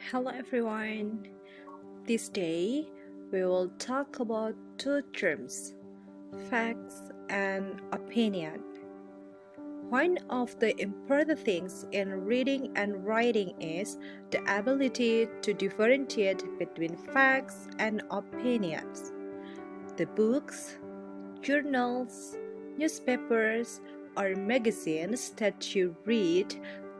Hello everyone. This day we will talk about two terms, facts and opinion. One of the important things in reading and writing is the ability to differentiate between facts and opinions. The books, journals, newspapers, or magazines that you read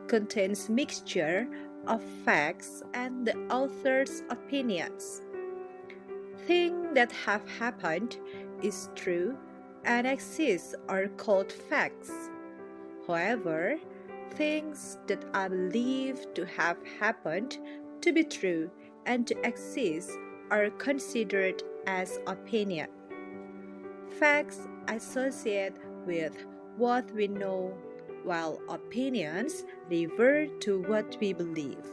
contains mixture of facts and the author's opinions. Things that have happened is true and exist are called facts. However, things that are believed to have happened to be true and to exist are considered as opinion. Facts associate with what we know, while opinions refer to what we believe.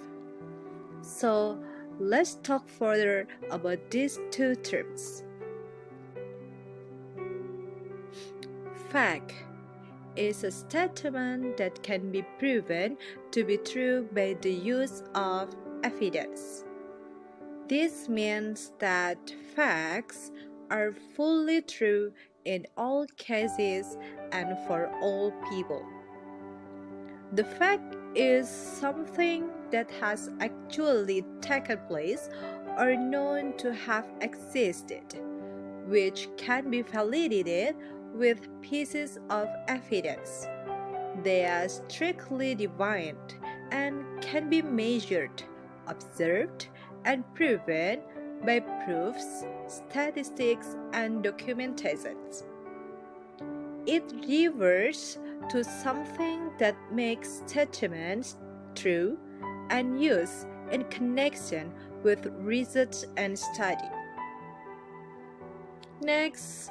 So, let's talk further about these two terms. Fact is a statement that can be proven to be true by the use of evidence. This means that facts are fully true in all cases and for all people. The fact is something that has actually taken place or known to have existed, which can be validated with pieces of evidence. They are strictly defined and can be measured, observed, and proven by proofs, statistics, and documentations. It refers to something that makes statements true and used in connection with research and study. Next,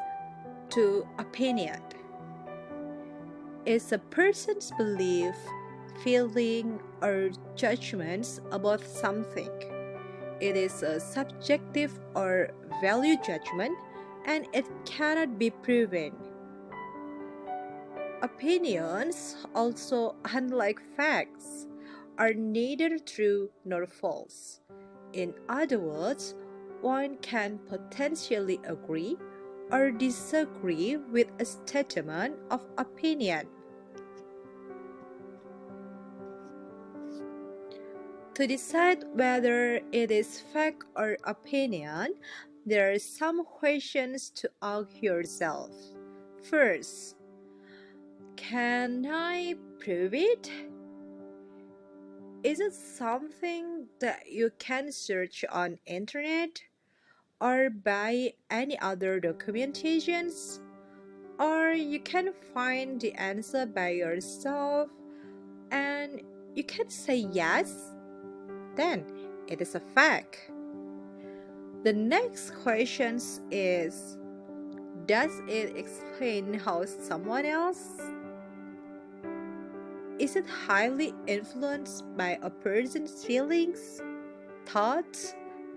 to opinion is a person's belief, feeling, or judgments about something. It is a subjective or value judgment and it cannot be proven. Opinions, also unlike facts, are neither true nor false. In other words, one can potentially agree or disagree with a statement of opinion. To decide whether it is fact or opinion, there are some questions to ask yourself. First, can I prove it? Is it something that you can search on internet or by any other documentations? Or you can find the answer by yourself and you can say yes? Then it is a fact. The next question is, does it explain how someone else? Is it highly influenced by a person's feelings, thoughts,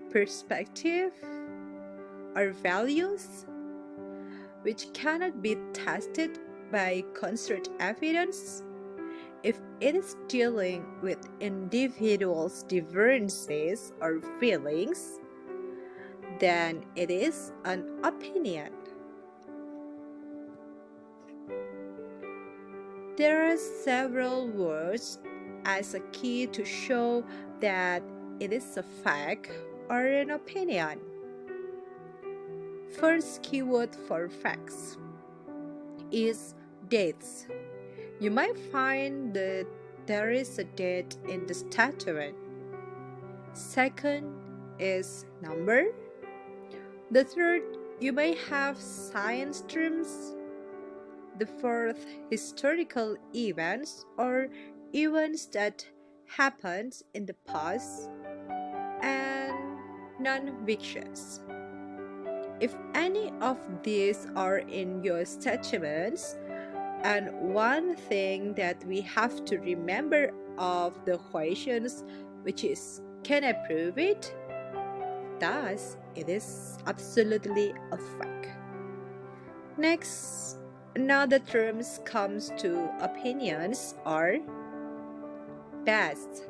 perspective, or values, which cannot be tested by concrete evidence? If it is dealing with individuals' differences or feelings, then it is an opinion. There are several words as a key to show that it is a fact or an opinion. First keyword for facts is dates. You might find that there is a date in the statement. Second is number. The third, you may have science terms. The fourth, historical events or events that happened in the past. And non-fictions. If any of these are in your statements, and one thing that we have to remember of the questions, which is, can I prove it? Thus, it is absolutely a fact. Next, another terms comes to opinions are best,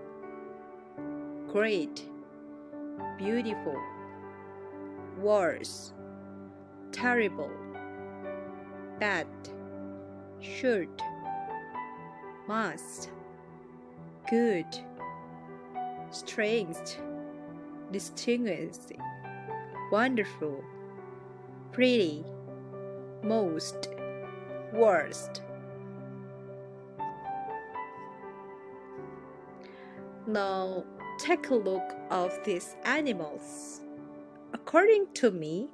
great, beautiful, worse, terrible, bad, should, must, good, strange, distinguished, wonderful, pretty, most, worst. Now take a look of these animals. According to me,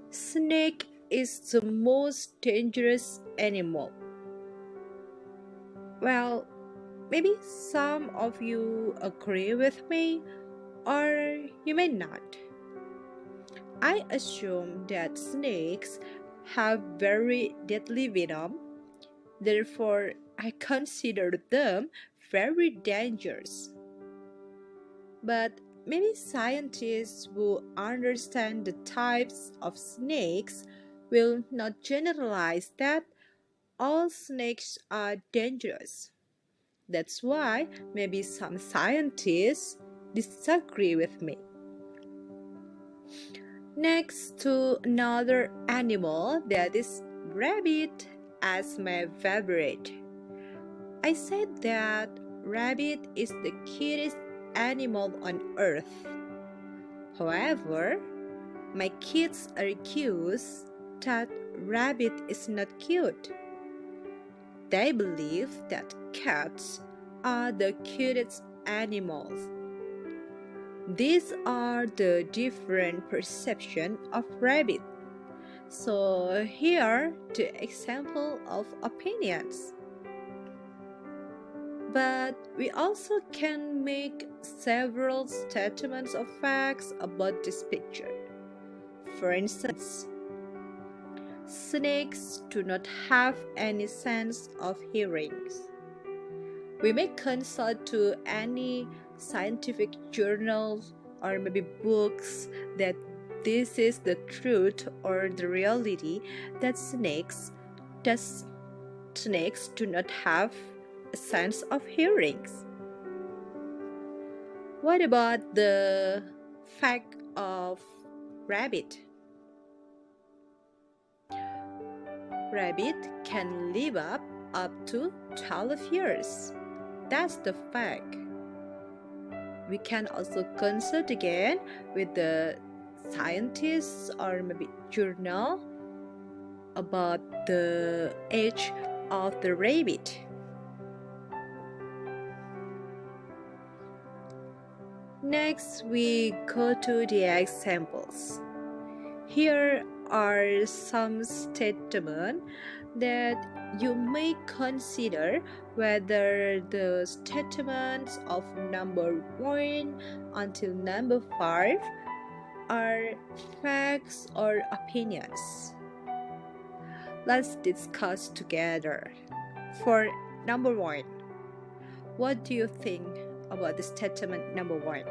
snake is the most dangerous animal. Well, maybe some of you agree with me, or you may not. I assume that snakes have very deadly venom, therefore, I consider them very dangerous. But many scientists who understand the types of snakes will not generalize that all snakes are dangerous. That's why maybe some scientists disagree with me. Next to another animal, that is rabbit as my favorite. I said that rabbit is the cutest animal on earth. However, my kids are accused that rabbit is not cute. They believe that cats are the cutest animals. These are the different perceptions of rabbit. So here are the example of opinions. But we also can make several statements of facts about this picture. For instance, snakes do not have any sense of hearings. We may consult to any scientific journals or maybe books that this is the truth or the reality that snakes do not have a sense of hearings. What about the fact of rabbit? Rabbit can live up to 12 years. That's the fact. We can also consult again with the scientists or maybe journal about the age of the rabbit. Next, we go to the examples. Here are some statements that you may consider whether the statements of number 1 until number 5 are facts or opinions. Let's discuss together. For number 1, what do you think about the statement number 1?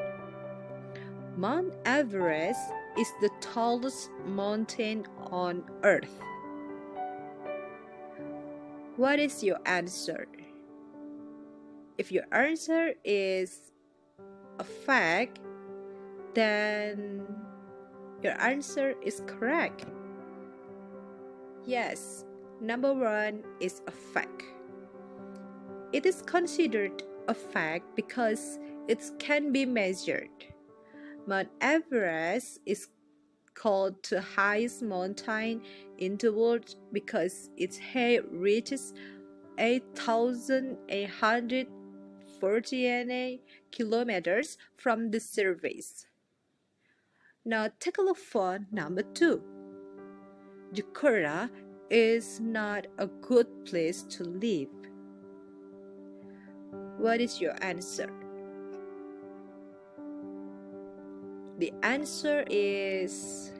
Mount Everest is the tallest mountain on earth. What is your answer? If your answer is a fact, then your answer is correct. Yes, number 1 is a fact. It is considered a fact because it can be measured. Mount Everest is called the highest mountain in the world because its height reaches 8,848 kilometers from the surface. Now take a look for number 2. Jakarta is not a good place to live. What is your answer? The answer is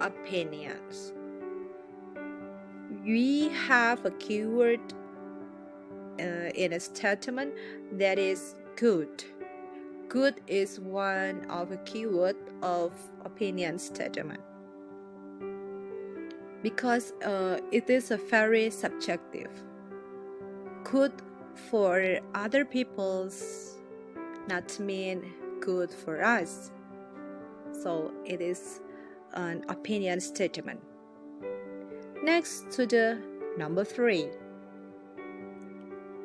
opinions. We have a keyword in a statement that is good. Good is one of the keyword of opinion statement because it is a very subjective. Good for other people's not mean good for us. So it is an opinion statement. Next to the number 3.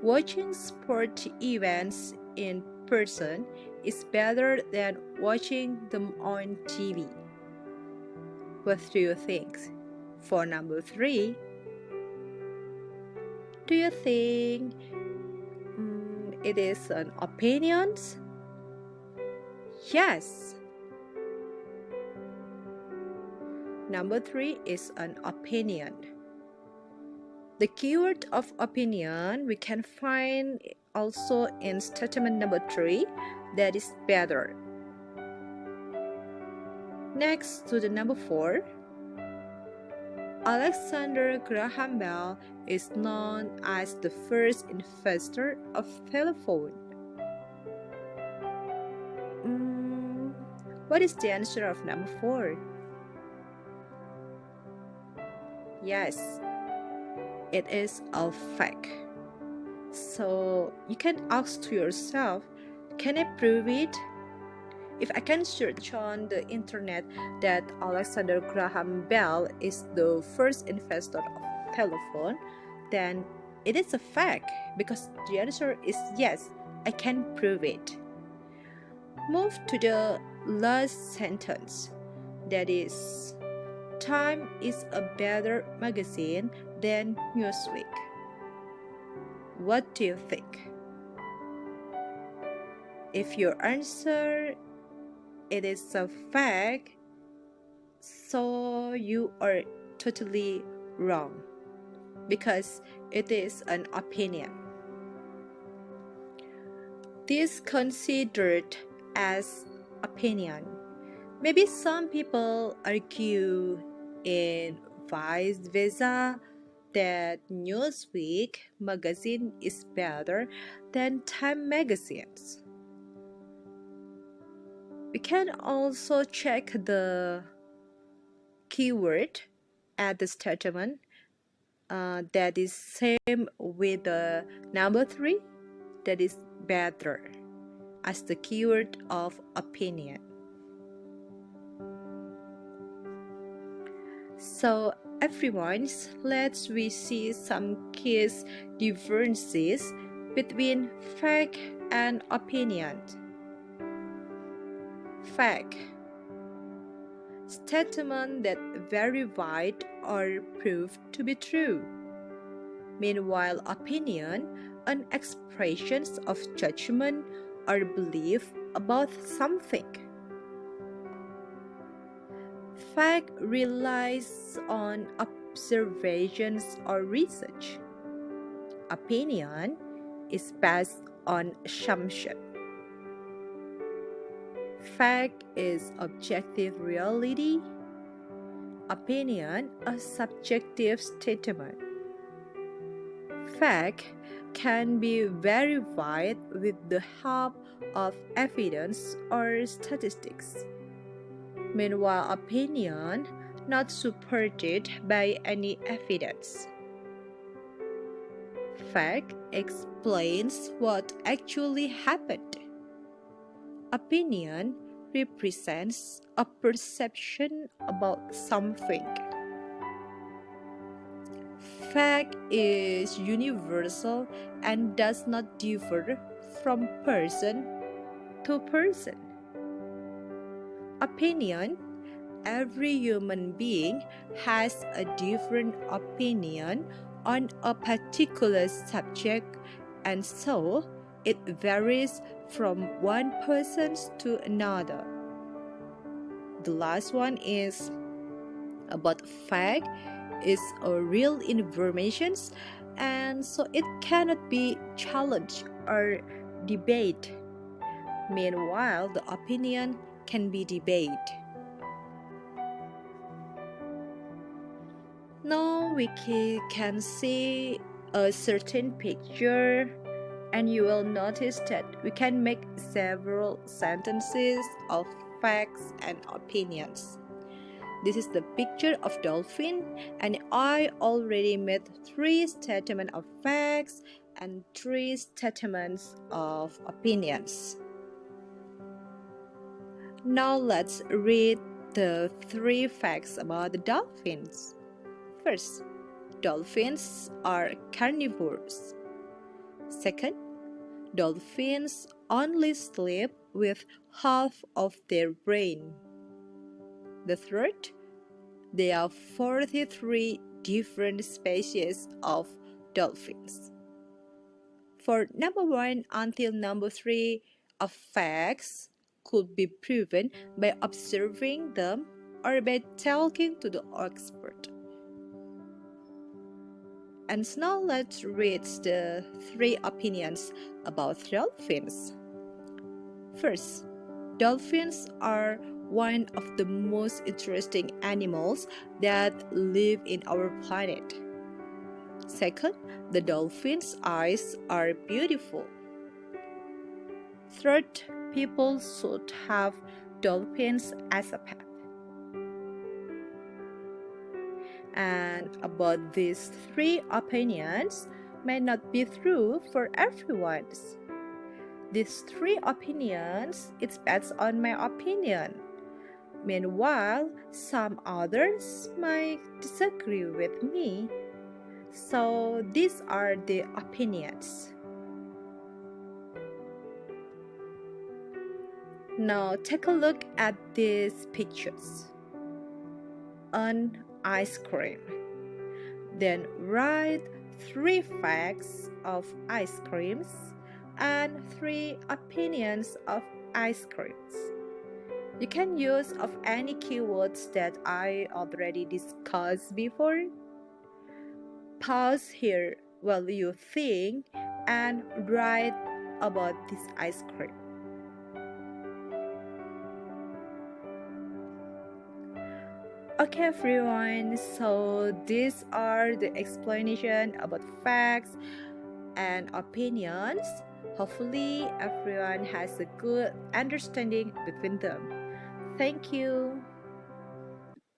Watching sport events in person is better than watching them on TV. What do you think? For number 3, do you think it is an opinion? Yes. Number 3 is an opinion. The keyword of opinion we can find also in statement number 3, that is better. Next to the number 4, Alexander Graham Bell is known as the first inventor of telephone. What is the answer of number 4? Yes, it is a fact. So you can ask to yourself, can I prove it? If I can search on the internet that Alexander Graham Bell is the first inventor of telephone, then it is a fact because the answer is yes, I can prove it. Move to the last sentence, that is, Time is a better magazine than Newsweek. What do you think? If your answer it is a fact, so you are totally wrong because it is an opinion. This considered as opinion. Maybe some people argue in vice versa that Newsweek magazine is better than Time magazines. We can also check the keyword at the statement that is same with the number 3, that is better, as the keyword of opinion. So everyone, let's we see some key differences between fact and opinion. Fact: statement that verified or proved to be true. Meanwhile, opinion, an expression of judgment or belief about something. Fact relies on observations or research. Opinion is based on assumption. Fact is objective reality. Opinion a subjective statement. Fact can be verified with the help of evidence or statistics. Meanwhile, opinion not supported by any evidence. Fact explains what actually happened. Opinion represents a perception about something. Fact is universal and does not differ from person to person. Opinion: every human being has a different opinion on a particular subject, and so it varies from one person to another. The last one is about fact is a real information, and so it cannot be challenged or debated. Meanwhile, the opinion can be debated. Now we can see a certain picture, and you will notice that we can make several sentences of facts and opinions. This is the picture of dolphin, and I already made 3 statements of facts and 3 statements of opinions. Now let's read the 3 facts about the dolphins. First, dolphins are carnivores. Second, dolphins only sleep with half of their brain. The third, there are 43 different species of dolphins. For number 1 until number 3 of facts could be proven by observing them or by talking to the expert. And now let's read the 3 opinions about dolphins. First, dolphins are one of the most interesting animals that live in our planet. Second, the dolphin's eyes are beautiful. Third, people should have dolphins as a pet. And about these 3 opinions may not be true for everyone. These 3 opinions, it's based on my opinion. Meanwhile, some others might disagree with me. So these are the opinions. Now take a look at these pictures. An ice cream. Then write 3 facts of ice creams and 3 opinions of ice creams. You can use of any keywords that I already discussed before. Pause here while you think and write about this ice cream. Okay everyone, so these are the explanation about facts and opinions. Hopefully everyone has a good understanding between them. Thank you.